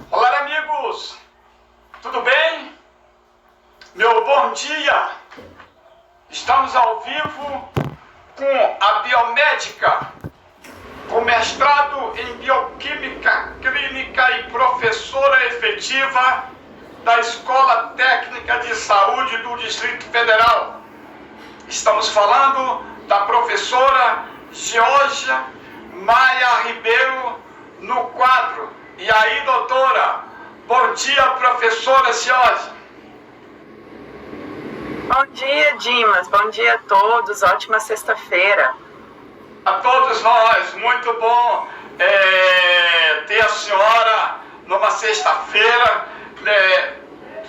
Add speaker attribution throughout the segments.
Speaker 1: Olá, amigos! Tudo bem? Meu bom dia! Estamos ao vivo com a biomédica, com mestrado em bioquímica clínica e professora efetiva da Escola Técnica de Saúde do Distrito Federal. Estamos falando da professora Georgia Maia Ribeiro no quadro. E aí, doutora? Bom dia, professora Georgia.
Speaker 2: Bom dia, Dimas. Bom dia a todos. Ótima sexta-feira.
Speaker 1: A todos nós, muito bom ter a senhora numa sexta-feira.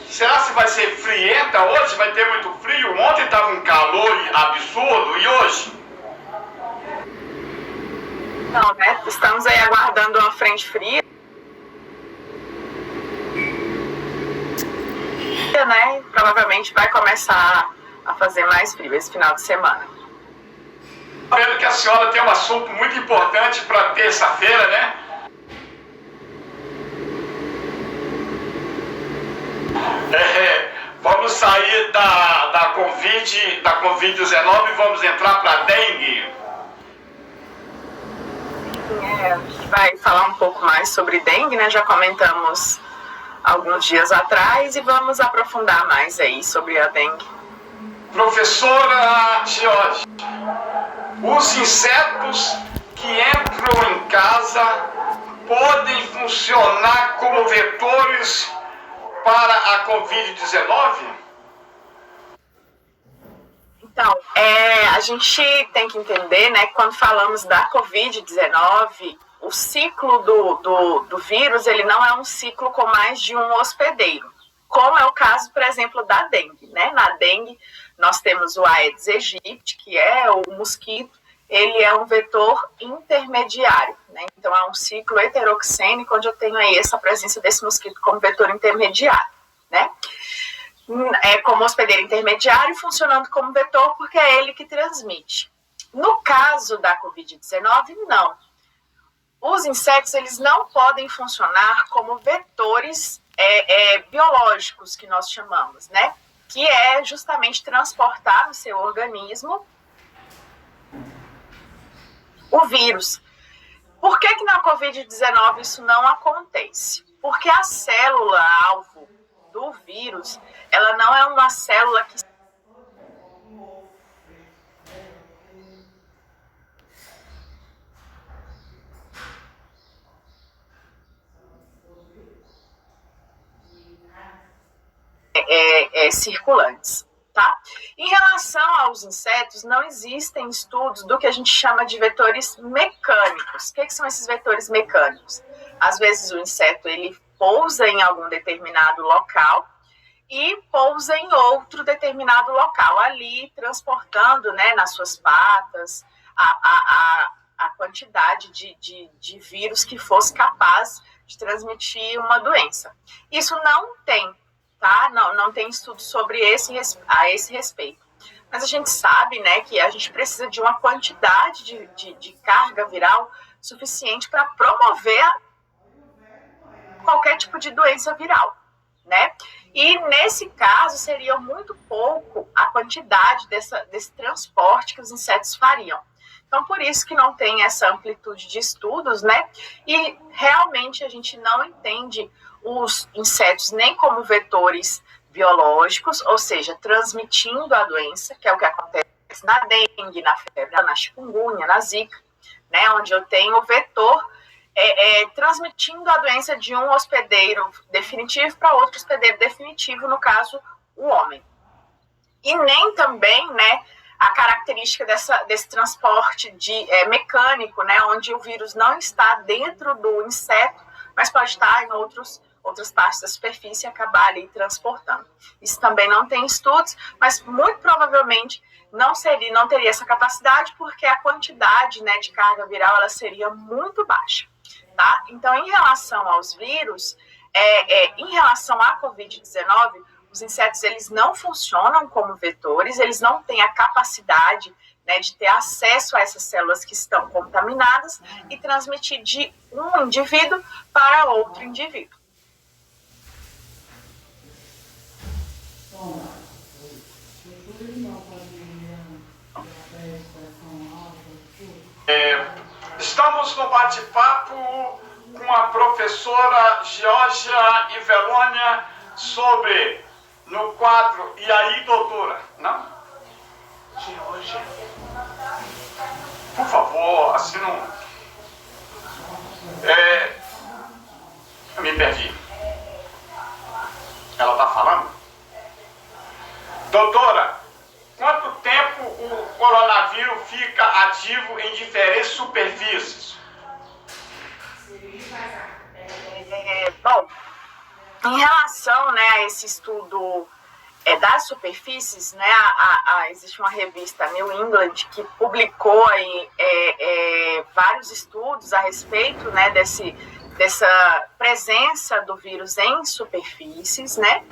Speaker 1: Será que vai ser frienta hoje? Vai ter muito frio? Ontem estava um calor absurdo e hoje?
Speaker 2: Não, né? Estamos aí aguardando uma frente fria, né? Provavelmente vai começar a fazer mais frio esse final de semana.
Speaker 1: Vendo que a senhora tem um assunto muito importante para terça-feira, né? Vamos sair da Covid-19 e vamos entrar para a dengue.
Speaker 2: A gente vai falar um pouco mais sobre dengue, né? Já comentamos alguns dias atrás e vamos aprofundar mais aí sobre a dengue.
Speaker 1: Professora Georgia, os insetos que entram em casa podem funcionar como vetores para a Covid-19?
Speaker 2: Então, a gente tem que entender, né, que quando falamos da Covid-19, o ciclo do vírus, ele não é um ciclo com mais de um hospedeiro, como é o caso, por exemplo, da dengue, né? Na dengue, nós temos o Aedes aegypti, que é o mosquito, ele é um vetor intermediário, né? Então, é um ciclo heteroxênico, onde eu tenho aí essa presença desse mosquito como vetor intermediário, né? Como hospedeiro intermediário, funcionando como vetor, porque é ele que transmite. No caso da Covid-19, não. Os insetos, eles não podem funcionar como vetores biológicos, que nós chamamos, né? Que é justamente transportar no seu organismo o vírus. Por que na Covid-19 isso não acontece? Porque a célula-alvo do vírus, ela não é uma célula que circulantes, tá? Em relação aos insetos, não existem estudos do que a gente chama de vetores mecânicos. O que são esses vetores mecânicos? Às vezes o inseto, ele pousa em algum determinado local e pousa em outro determinado local, ali transportando, né, nas suas patas a quantidade de vírus que fosse capaz de transmitir uma doença. Isso não tem, tá? Não tem estudo sobre a esse respeito. Mas a gente sabe, né, que a gente precisa de uma quantidade de carga viral suficiente para promover qualquer tipo de doença viral, né? E nesse caso seria muito pouco a quantidade desse transporte que os insetos fariam. Então, por isso que não tem essa amplitude de estudos, né? E realmente a gente não entende os insetos nem como vetores biológicos, ou seja, transmitindo a doença, que é o que acontece na dengue, na febre, na chikungunya, na zika, né? Onde eu tenho o vetor transmitindo a doença de um hospedeiro definitivo para outro hospedeiro definitivo, no caso, o homem. E nem também, né, a característica desse transporte mecânico, né, onde o vírus não está dentro do inseto, mas pode estar em outras partes da superfície e acabar ali transportando. Isso também não tem estudos, mas muito provavelmente não teria essa capacidade, porque a quantidade, né, de carga viral ela seria muito baixa. Tá? Então, em relação aos vírus, em relação à Covid-19, os insetos eles não funcionam como vetores, eles não têm a capacidade, né, de ter acesso a essas células que estão contaminadas e transmitir de um indivíduo para outro indivíduo.
Speaker 1: Estamos no bate-papo com a professora Georgia Ivelônia sobre, no quadro, e aí, doutora? Não? Georgia. Por favor, assim não... Eu me perdi. Ela está falando? Doutora, quanto tempo o coronavírus fica ativo em diferentes superfícies?
Speaker 2: Bom, em relação, né, a esse estudo das superfícies, né, existe uma revista New England que publicou aí, vários estudos a respeito, né, dessa presença do vírus em superfícies, né?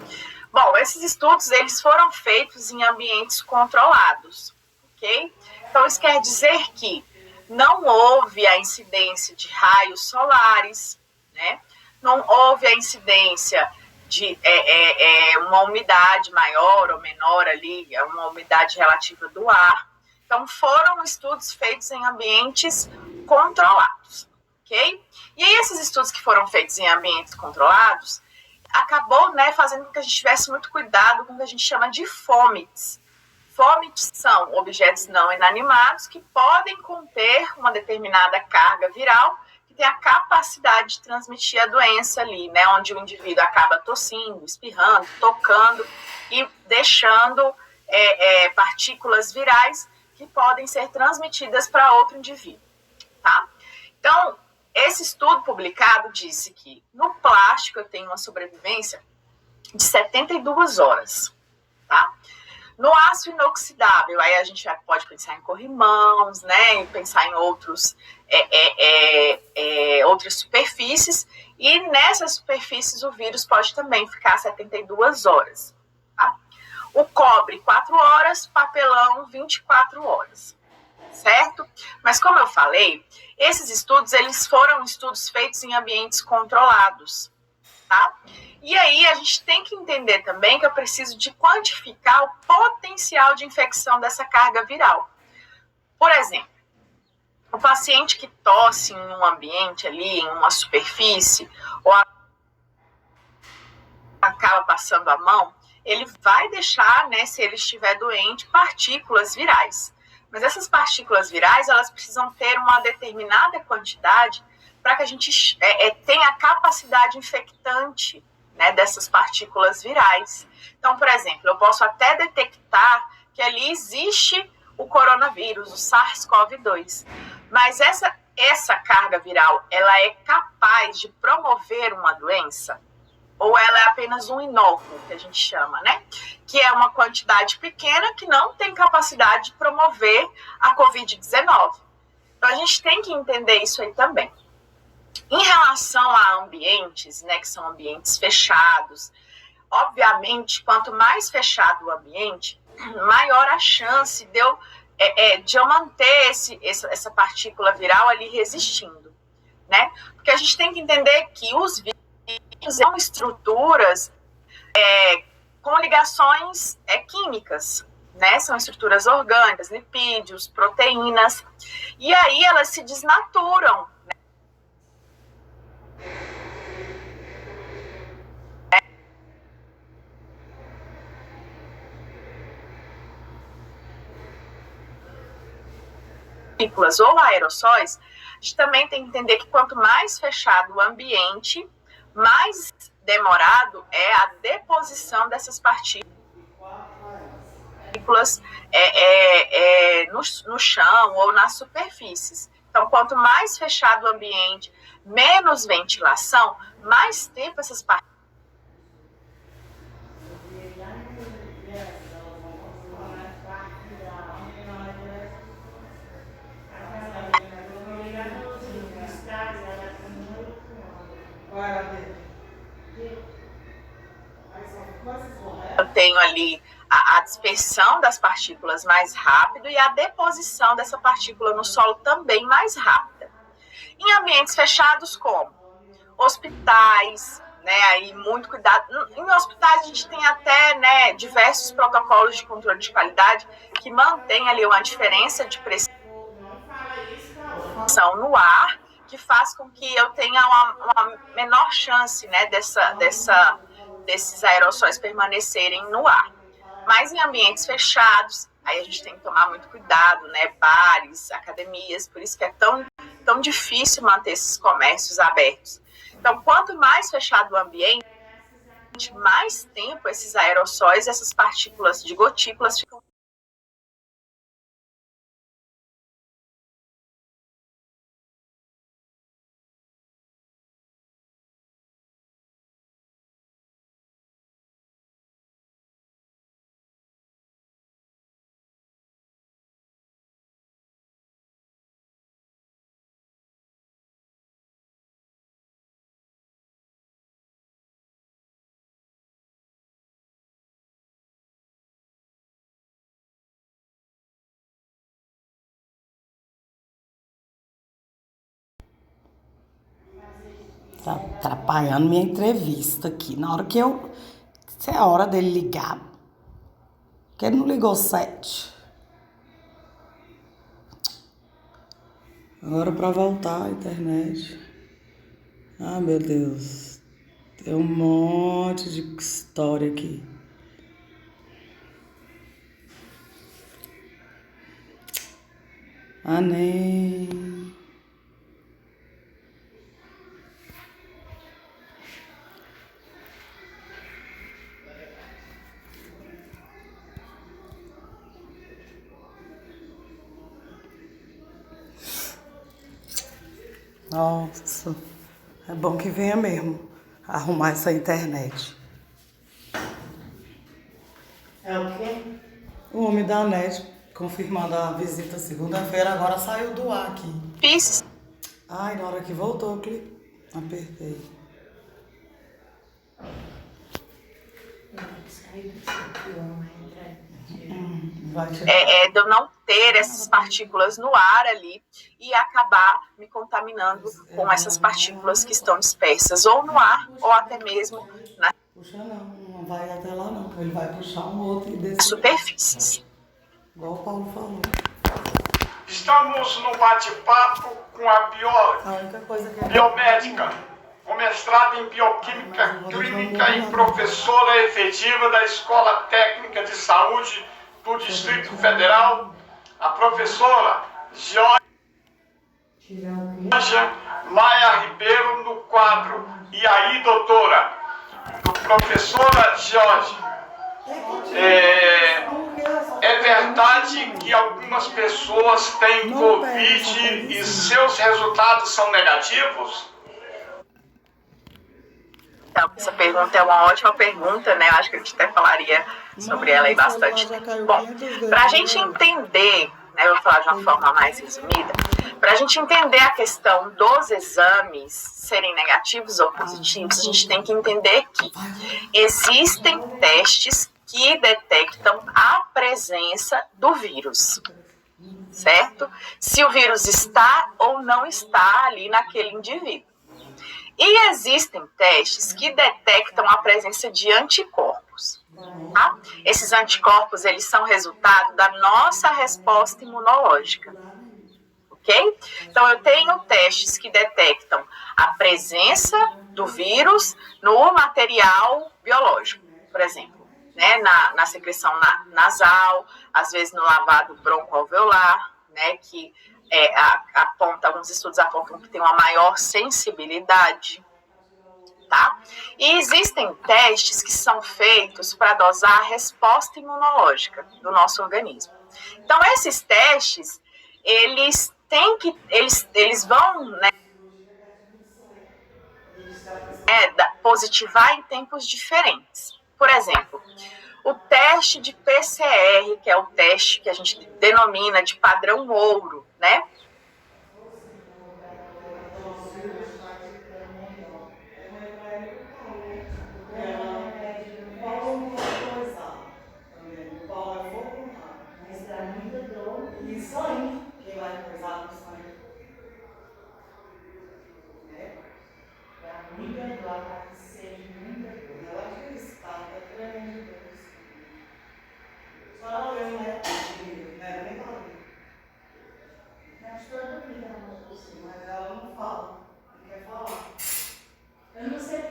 Speaker 2: Bom, esses estudos eles foram feitos em ambientes controlados, ok? Então isso quer dizer que não houve a incidência de raios solares, né? Não houve a incidência de uma umidade maior ou menor ali, uma umidade relativa do ar. Então foram estudos feitos em ambientes controlados, ok? E aí esses estudos que foram feitos em ambientes controlados acabou, né, fazendo com que a gente tivesse muito cuidado com o que a gente chama de fômites. Fômites são objetos não inanimados que podem conter uma determinada carga viral que tem a capacidade de transmitir a doença ali, né, onde o indivíduo acaba tossindo, espirrando, tocando e deixando partículas virais que podem ser transmitidas para outro indivíduo, tá? Então, esse estudo publicado disse que no plástico eu tenho uma sobrevivência de 72 horas, tá? No aço inoxidável, aí a gente já pode pensar em corrimãos, né? E pensar em outras superfícies, e nessas superfícies o vírus pode também ficar 72 horas, tá? O cobre, 4 horas, papelão, 24 horas. Certo? Mas como eu falei, esses estudos, eles foram estudos feitos em ambientes controlados, tá? E aí a gente tem que entender também que eu preciso de quantificar o potencial de infecção dessa carga viral. Por exemplo, o paciente que tosse em um ambiente ali, em uma superfície, ou acaba passando a mão, ele vai deixar, né, se ele estiver doente, partículas virais. Mas essas partículas virais, elas precisam ter uma determinada quantidade para que a gente tenha a capacidade infectante, né, dessas partículas virais. Então, por exemplo, eu posso até detectar que ali existe o coronavírus, o SARS-CoV-2. Mas essa carga viral, ela é capaz de promover uma doença? Ou ela é apenas um inóculo, que a gente chama, né? Que é uma quantidade pequena que não tem capacidade de promover a Covid-19. Então, a gente tem que entender isso aí também. Em relação a ambientes, né, que são ambientes fechados, obviamente, quanto mais fechado o ambiente, maior a chance de eu manter essa partícula viral ali resistindo, né? Porque a gente tem que entender que os vírus são estruturas com ligações químicas, né? São estruturas orgânicas, lipídios, proteínas, e aí elas se desnaturam, né? Ou aerossóis, a gente também tem que entender que quanto mais fechado o ambiente, mais demorado é a deposição dessas partículas no chão ou nas superfícies. Então, quanto mais fechado o ambiente, menos ventilação, mais tempo essas partículas eu tenho ali a dispersão das partículas mais rápido e a deposição dessa partícula no solo também mais rápida. Em ambientes fechados como hospitais, né, aí muito cuidado. Em hospitais a gente tem até, né, diversos protocolos de controle de qualidade que mantém ali uma diferença de pressão no ar, que faz com que eu tenha uma menor chance, né, desses aerossóis permanecerem no ar. Mas em ambientes fechados, aí a gente tem que tomar muito cuidado, né, bares, academias, por isso que é tão difícil manter esses comércios abertos. Então, quanto mais fechado o ambiente, mais tempo esses aerossóis, essas partículas de gotículas ficam.
Speaker 3: Tá atrapalhando minha entrevista aqui. Na hora que eu. Se é a hora dele ligar. Porque ele não ligou 7. Agora pra voltar a internet. Ah, meu Deus. Tem um monte de história aqui. Ah, nem. Nossa. É bom que venha mesmo arrumar essa internet.
Speaker 4: É o quê?
Speaker 3: O homem da net, confirmando a visita segunda-feira, agora saiu do ar aqui.
Speaker 2: Fiz.
Speaker 3: Ai, na hora que voltou, eu apertei. Vai tirar.
Speaker 2: De eu não ter essas partículas no ar ali e acabar me contaminando com essas partículas que estão dispersas ou no ar ou até mesmo nas
Speaker 3: Puxa não vai até lá não. Ele vai puxar um outro e descer.
Speaker 2: superfícies.
Speaker 3: Igual o Paulo falou.
Speaker 1: Estamos no bate-papo com a bióloga,
Speaker 3: A única coisa que
Speaker 1: biomédica, com mestrado em bioquímica clínica e professora efetiva da Escola Técnica de Saúde do Distrito Federal, a professora Georgia Maia Ribeiro no quadro. E aí, doutora, professora Georgia, é verdade que algumas pessoas têm Covid e seus resultados são negativos?
Speaker 2: Então, essa pergunta é uma ótima pergunta, né? Eu acho que a gente até falaria sobre ela aí bastante. Bom, para a gente entender, né, eu vou falar de uma forma mais resumida, para a gente entender a questão dos exames serem negativos ou positivos, a gente tem que entender que existem testes que detectam a presença do vírus, certo? Se o vírus está ou não está ali naquele indivíduo. E existem testes que detectam a presença de anticorpos. Tá? Esses anticorpos, eles são resultado da nossa resposta imunológica. Ok? Então, eu tenho testes que detectam a presença do vírus no material biológico, por exemplo, né? Na secreção nasal, às vezes no lavado broncoalveolar, né? Que alguns estudos apontam que tem uma maior sensibilidade, tá? E existem testes que são feitos para dosar a resposta imunológica do nosso organismo. Então, esses testes, eles vão, né, positivar em tempos diferentes. Por exemplo, o teste de PCR, que é o teste que a gente denomina de padrão ouro, né?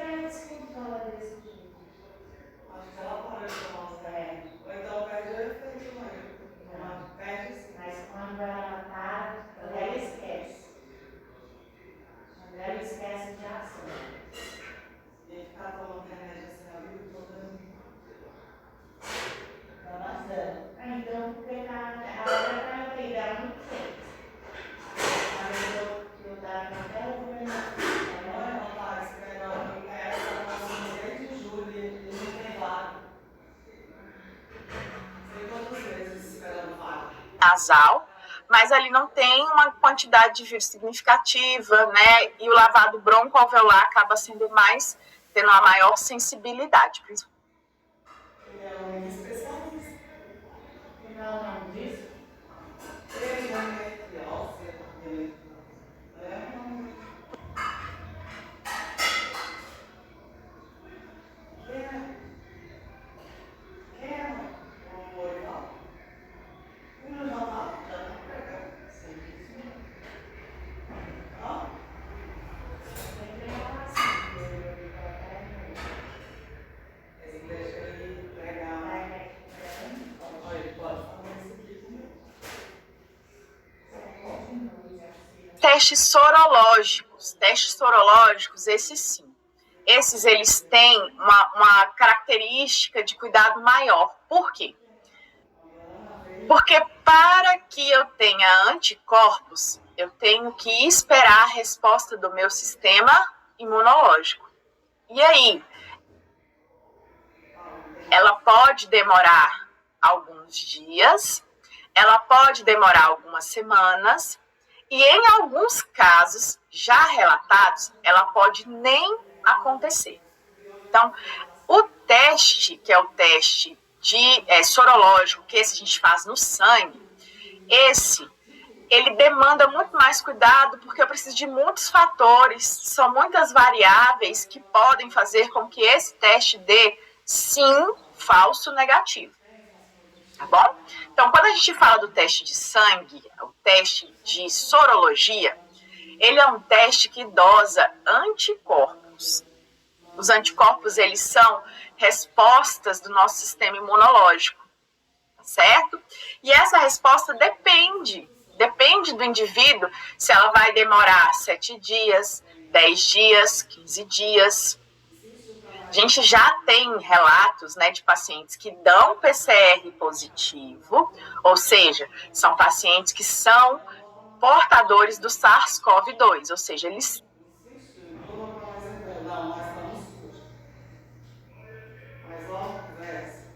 Speaker 4: ela descontrola desse jeito.
Speaker 5: Acho que ela para de tomar os remédios. Ou então perde o efeito, mãe. Perde sim.
Speaker 4: Mas quando ela para, ela esquece. Quando ela esquece de ação.
Speaker 5: E ficar tomando remédio assim a vida toda.
Speaker 4: Então nós damos. Então, porque a hora da lei dela não sei. Mas eu dava até o governador.
Speaker 5: Mãe, rapaz, esperando essa nossa desde julho e não tem vaga. Sei quantas vezes esperando vaga.
Speaker 2: Nasal, mas ali não tem uma quantidade de vírus significativa, né? E o lavado broncoalveolar acaba sendo mais, tendo uma maior sensibilidade.
Speaker 5: Ele é um especialista.
Speaker 4: Não é o nome disso?
Speaker 5: Ele é endometriose. Quem é? O Orival? Ele não já tá pregando. Sim. Ó. Essa igreja aí, legal. Olha, ele pode falar isso aqui comigo.
Speaker 2: Testes sorológicos, esses sim. Esses eles têm uma característica de cuidado maior. Por quê? Porque para que eu tenha anticorpos, eu tenho que esperar a resposta do meu sistema imunológico. E aí? Ela pode demorar alguns dias, ela pode demorar algumas semanas, e em alguns casos já relatados, ela pode nem acontecer. Então, o teste, que é o teste sorológico, que esse a gente faz no sangue, ele demanda muito mais cuidado, porque eu preciso de muitos fatores, são muitas variáveis que podem fazer com que esse teste dê, sim, falso negativo. Tá bom? Então, quando a gente fala do teste de sangue, o teste de sorologia, ele é um teste que dosa anticorpos. Os anticorpos, eles são respostas do nosso sistema imunológico, certo? E essa resposta depende do indivíduo, se ela vai demorar 7 dias, 10 dias, 15 dias. A gente já tem relatos, né, de pacientes que dão PCR positivo, ou seja, são pacientes que são portadores do SARS-CoV-2, ou seja, eles...
Speaker 5: Não, nós estamos sujas. Mas, ó, conversa.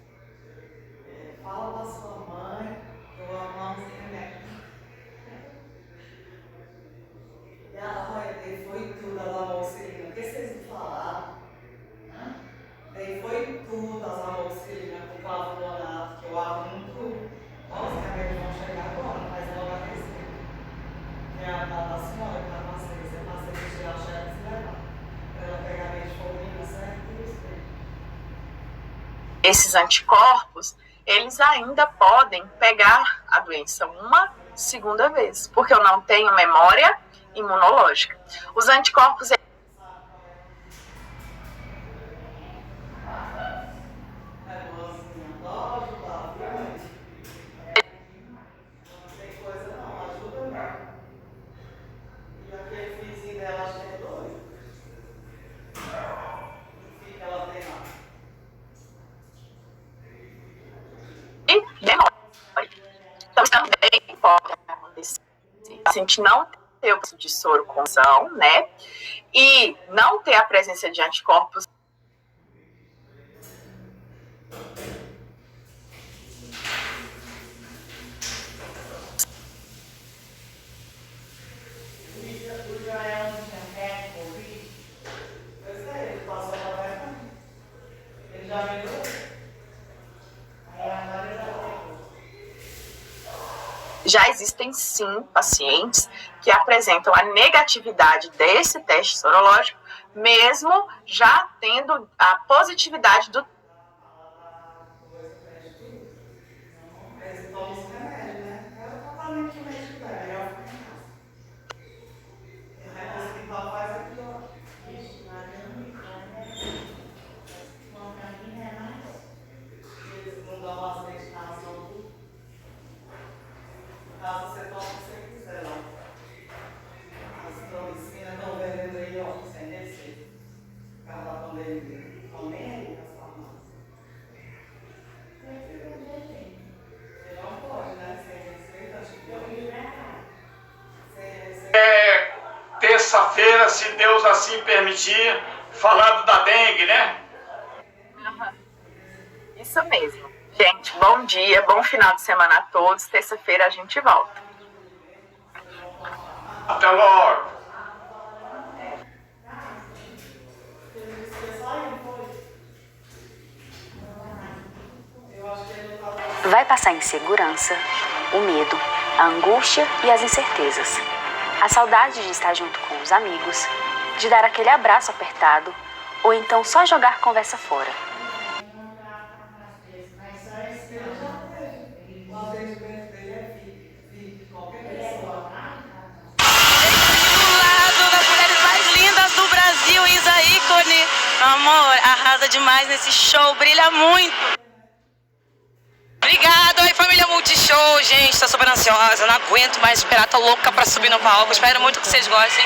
Speaker 5: Fala pra sua mãe que eu arrumar uns remédios. E daí foi tudo as amoxicilinas. O que vocês me falaram? Daí foi tudo as amoxicilinas com flavononato, que eu arrumo tudo. Ó, os remédios vão chegar agora, mas logo a receita. Que é a da senhora que tá passando. Você passa de tirar o cheque e levar. Pra ela pegar metformina, certo?
Speaker 2: Esses anticorpos, eles ainda podem pegar a doença uma segunda vez, porque eu não tenho memória imunológica. Os anticorpos... Então, também pode acontecer o paciente não ter o de soro com são, né? E não ter a presença de anticorpos. Já existem, sim, pacientes que apresentam a negatividade desse teste sorológico, mesmo já tendo a positividade do...
Speaker 5: vender. Não nem aí nas farmácias. Você não pode, né? Sem receita, acho que
Speaker 1: Terça-feira, se Deus assim permitir, falando da dengue, né?
Speaker 2: Isso mesmo. Gente, bom dia, bom final de semana a todos. Terça-feira a gente volta.
Speaker 1: Até logo.
Speaker 6: Vai passar a insegurança, o medo, a angústia e as incertezas. A saudade de estar junto com os amigos, de dar aquele abraço apertado, ou então só jogar conversa fora.
Speaker 5: o atendimento dele é VIP, qualquer pessoa.
Speaker 7: Do lado das mulheres mais lindas do Brasil, Isa ícone. Amor, arrasa demais nesse show, brilha muito. Obrigado aí, família Multishow, gente, tô super ansiosa, não aguento mais esperar, tô louca pra subir no palco, espero muito que vocês gostem.